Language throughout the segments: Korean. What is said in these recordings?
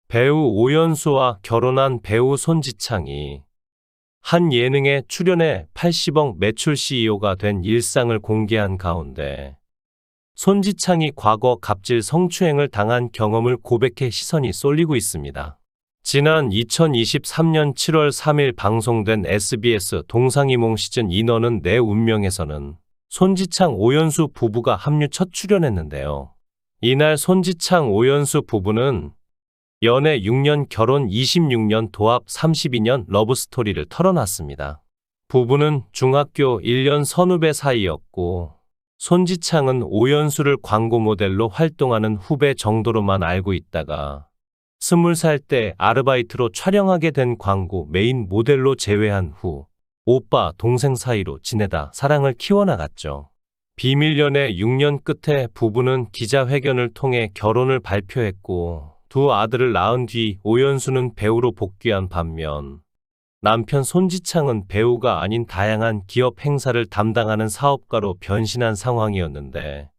배우 오연수와 결혼한 배우 손지창이 한 예능에 출연해 80억 매출 CEO가 된 일상을 공개한 가운데 손지창이 과거 갑질 성추행을 당한 경험을 고백해 시선이 쏠리고 있습니다. 지난 2023년 7월 3일 방송된 SBS 동상이몽 시즌 2 너는 내 운명에서는 손지창 오연수 부부가 합류 첫 출연했는데요. 이날 손지창 오연수 부부는 연애 6년 결혼 26년 도합 32년 러브스토리를 털어놨습니다. 부부는 중학교 1년 선후배 사이였고 손지창은 오연수를 광고 모델로 활동하는 후배 정도로만 알고 있다가 20살 때 아르바이트로 촬영하게 된 광고 메인 모델로 재회한 후 오빠 동생 사이로 지내다 사랑을 키워나갔죠. 비밀 연애 6년 끝에 부부는 기자회견을 통해 결혼을 발표했고 두 아들을 낳은 뒤 오연수는 배우로 복귀한 반면 남편 손지창은 배우가 아닌 다양한 기업 행사를 담당하는 사업가로 변신한 상황이었는데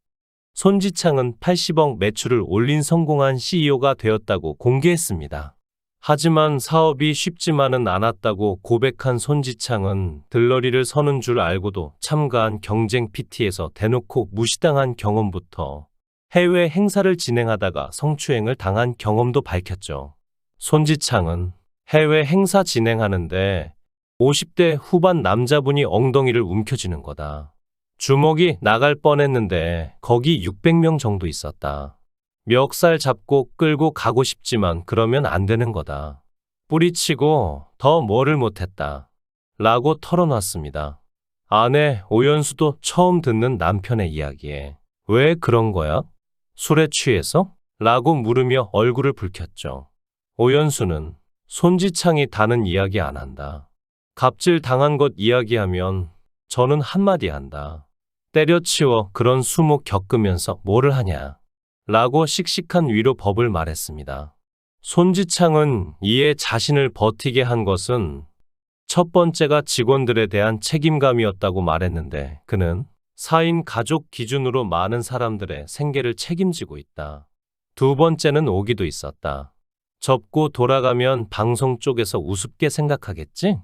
손지창은 80억 매출을 올린 성공한 CEO가 되었다고 공개했습니다. 하지만 사업이 쉽지만은 않았다고 고백한 손지창은 들러리를 서는 줄 알고도 참가한 경쟁 PT에서 대놓고 무시당한 경험부터 해외 행사를 진행하다가 성추행을 당한 경험도 밝혔죠. 손지창은 해외 행사 진행하는데 50대 후반 남자분이 엉덩이를 움켜쥐는 거다. 주먹이 나갈 뻔했는데 거기 600명 정도 있었다. 멱살 잡고 끌고 가고 싶지만 그러면 안 되는 거다. 뿌리치고 더 뭐를 못했다. 라고 털어놨습니다. 아내 오연수도 처음 듣는 남편의 이야기에 왜 그런 거야? 술에 취해서? 라고 물으며 얼굴을 붉혔죠. 오연수는 손지창이 다는 이야기 안 한다. 갑질 당한 것 이야기하면 저는 한마디 한다. 때려치워 그런 수모 겪으면서 뭐를 하냐. 라고 씩씩한 위로법을 말했습니다. 손지창은 이에 자신을 버티게 한 것은 첫 번째가 직원들에 대한 책임감이었다고 말했는데 그는 4인 가족 기준으로 많은 사람들의 생계를 책임지고 있다. 두 번째는 오기도 있었다. 접고 돌아가면 방송 쪽에서 우습게 생각하겠지?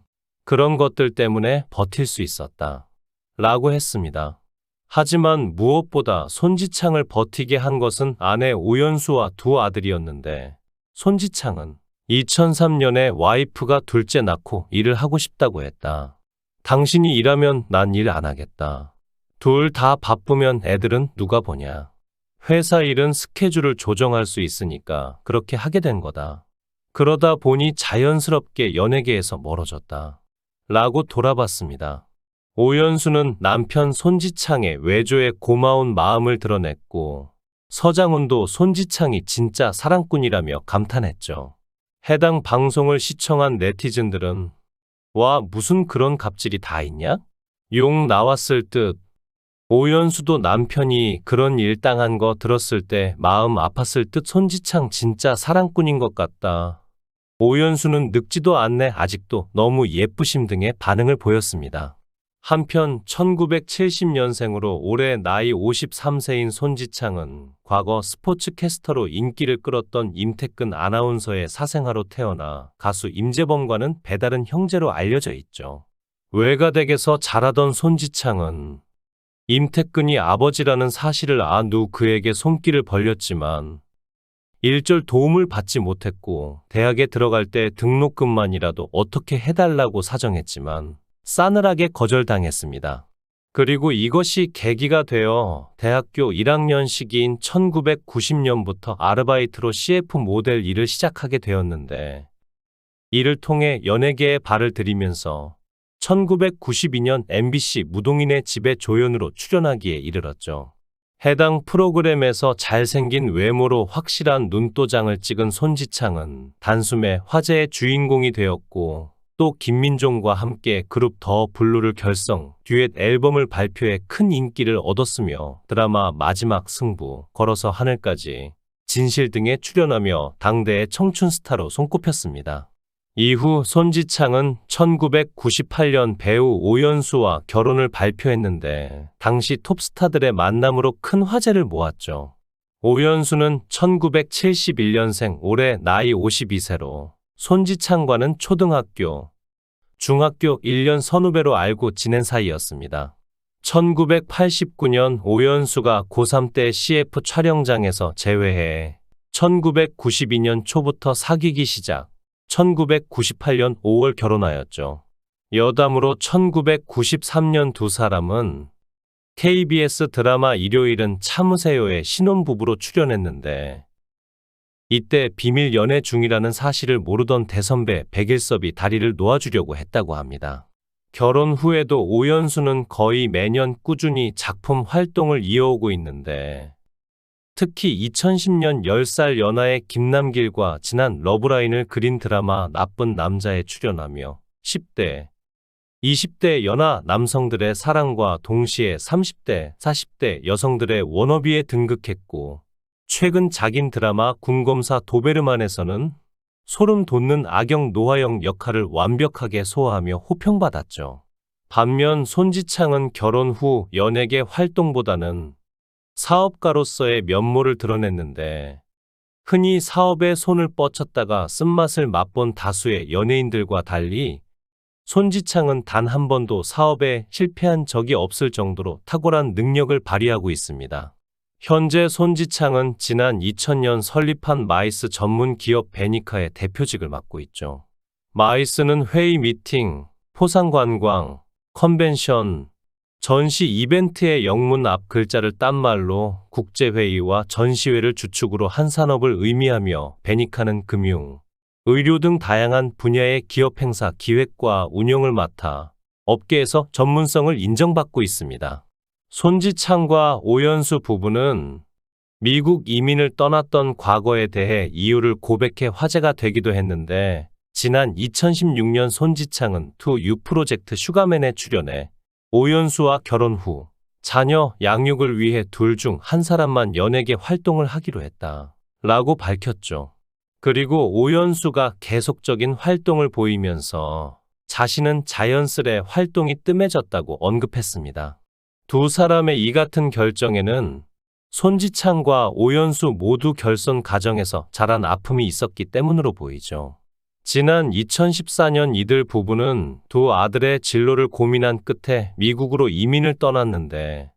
그런 것들 때문에 버틸 수 있었다. 라고 했습니다. 하지만 무엇보다 손지창을 버티게 한 것은 아내 오연수와 두 아들이었는데 손지창은 2003년에 와이프가 둘째 낳고 일을 하고 싶다고 했다. 당신이 일하면 난 일 안 하겠다. 둘 다 바쁘면 애들은 누가 보냐. 회사 일은 스케줄을 조정할 수 있으니까 그렇게 하게 된 거다. 그러다 보니 자연스럽게 연예계에서 멀어졌다. 라고 돌아봤습니다. 오연수는 남편 손지창의 외조에 고마운 마음을 드러냈고 서장훈도 손지창이 진짜 사랑꾼이라며 감탄했죠. 해당 방송을 시청한 네티즌들은 와 무슨 그런 갑질이 다 있냐? 욕 나왔을 듯. 오연수도 남편이 그런 일 당한 거 들었을 때 마음 아팠을 듯 손지창 진짜 사랑꾼인 것 같다. 오연수는 늙지도 않네 아직도 너무 예쁘심 등의 반응을 보였습니다. 한편 1970년생으로 올해 나이 53세인 손지창은 과거 스포츠캐스터로 인기를 끌었던 임태근 아나운서의 사생아로 태어나 가수 임재범과는 배다른 형제로 알려져 있죠. 외가댁에서 자라던 손지창은 임태근이 아버지라는 사실을 안 후 그에게 손길을 벌렸지만 일절 도움을 받지 못했고 대학에 들어갈 때 등록금만이라도 어떻게 해달라고 사정했지만 싸늘하게 거절당했습니다. 그리고 이것이 계기가 되어 대학교 1학년 시기인 1990년부터 아르바이트로 CF 모델 일을 시작하게 되었는데 이를 통해 연예계에 발을 들이면서 1992년 MBC 무동인의 집에 조연으로 출연하기에 이르렀죠. 해당 프로그램에서 잘생긴 외모로 확실한 눈도장을 찍은 손지창은 단숨에 화제의 주인공이 되었고 또 김민종과 함께 그룹 더 블루를 결성, 듀엣 앨범을 발표해 큰 인기를 얻었으며 드라마 마지막 승부, 걸어서 하늘까지, 진실 등에 출연하며 당대의 청춘 스타로 손꼽혔습니다. 이후 손지창은 1998년 배우 오연수와 결혼을 발표했는데 당시 톱스타들의 만남으로 큰 화제를 모았죠. 오연수는 1971년생, 올해 나이 52세로 손지창과는 초등학교, 중학교 1년 선후배로 알고 지낸 사이였습니다. 1989년 오연수가 고3 때 CF 촬영장에서 재회해 1992년 초부터 사귀기 시작, 1998년 5월 결혼하였죠. 여담으로 1993년 두 사람은 KBS 드라마 일요일은 참으세요에 신혼부부로 출연했는데, 이때 비밀 연애 중이라는 사실을 모르던 대선배 백일섭이 다리를 놓아주려고 했다고 합니다. 결혼 후에도 오연수는 거의 매년 꾸준히 작품 활동을 이어오고 있는데, 특히 2010년 10살 연하의 김남길과 지난 러브라인을 그린 드라마 나쁜 남자에 출연하며 10대, 20대 연하 남성들의 사랑과 동시에 30대, 40대 여성들의 워너비에 등극했고, 최근 작인 드라마 궁검사 도베르만에서는 소름 돋는 악역 노하영 역할을 완벽하게 소화하며 호평받았죠. 반면 손지창은 결혼 후 연예계 활동보다는 사업가로서의 면모를 드러냈는데, 흔히 사업에 손을 뻗쳤다가 쓴맛을 맛본 다수의 연예인들과 달리 손지창은 단 한 번도 사업에 실패한 적이 없을 정도로 탁월한 능력을 발휘하고 있습니다. 현재 손지창은 지난 2000년 설립한 마이스 전문 기업 베니카의 대표직을 맡고 있죠. 마이스는 회의 미팅, 포상관광, 컨벤션, 전시 이벤트의 영문 앞 글자를 딴 말로 국제회의와 전시회를 주축으로 한 산업을 의미하며, 베니카는 금융, 의료 등 다양한 분야의 기업 행사 기획과 운영을 맡아 업계에서 전문성을 인정받고 있습니다. 손지창과 오연수 부부는 미국 이민을 떠났던 과거에 대해 이유를 고백해 화제가 되기도 했는데, 지난 2016년 손지창은 투 유 프로젝트 슈가맨에 출연해 오연수와 결혼 후 자녀 양육을 위해 둘 중 한 사람만 연예계 활동을 하기로 했다 라고 밝혔죠. 그리고 오연수가 계속적인 활동을 보이면서 자신은 자연스레 활동이 뜸해졌다고 언급했습니다. 두 사람의 이 같은 결정에는 손지창과 오연수 모두 결손 가정에서 자란 아픔이 있었기 때문으로 보이죠. 지난 2014년 이들 부부는 두 아들의 진로를 고민한 끝에 미국으로 이민을 떠났는데,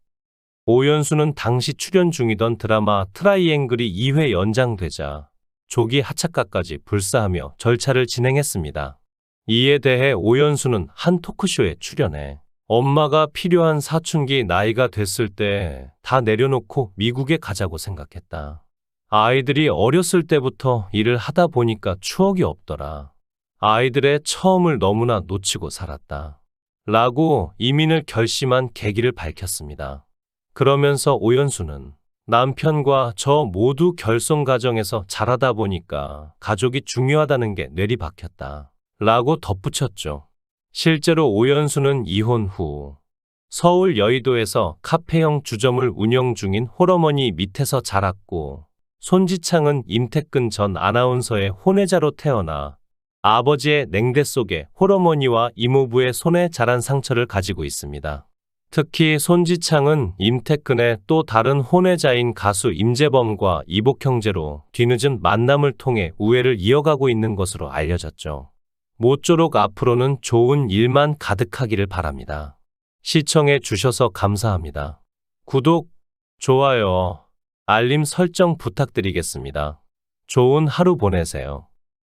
오연수는 당시 출연 중이던 드라마 트라이앵글이 2회 연장되자 조기 하차가까지 불사하며 절차를 진행했습니다. 이에 대해 오연수는 한 토크쇼에 출연해 엄마가 필요한 사춘기 나이가 됐을 때 다 내려놓고 미국에 가자고 생각했다. 아이들이 어렸을 때부터 일을 하다 보니까 추억이 없더라. 아이들의 처음을 너무나 놓치고 살았다 라고 이민을 결심한 계기를 밝혔습니다. 그러면서 오연수는 남편과 저 모두 결손 가정에서 자라다 보니까 가족이 중요하다는 게 뇌리 박혔다 라고 덧붙였죠. 실제로 오연수는 이혼 후 서울 여의도에서 카페형 주점을 운영 중인 홀어머니 밑에서 자랐고, 손지창은 임태근 전 아나운서의 혼외자로 태어나 아버지의 냉대 속에 홀어머니와 이모부의 손에 자란 상처를 가지고 있습니다. 특히 손지창은 임태근의 또 다른 혼외자인 가수 임재범과 이복 형제로 뒤늦은 만남을 통해 우애를 이어가고 있는 것으로 알려졌죠. 모쪼록 앞으로는 좋은 일만 가득하기를 바랍니다. 시청해 주셔서 감사합니다. 구독, 좋아요, 알림 설정 부탁드리겠습니다. 좋은 하루 보내세요.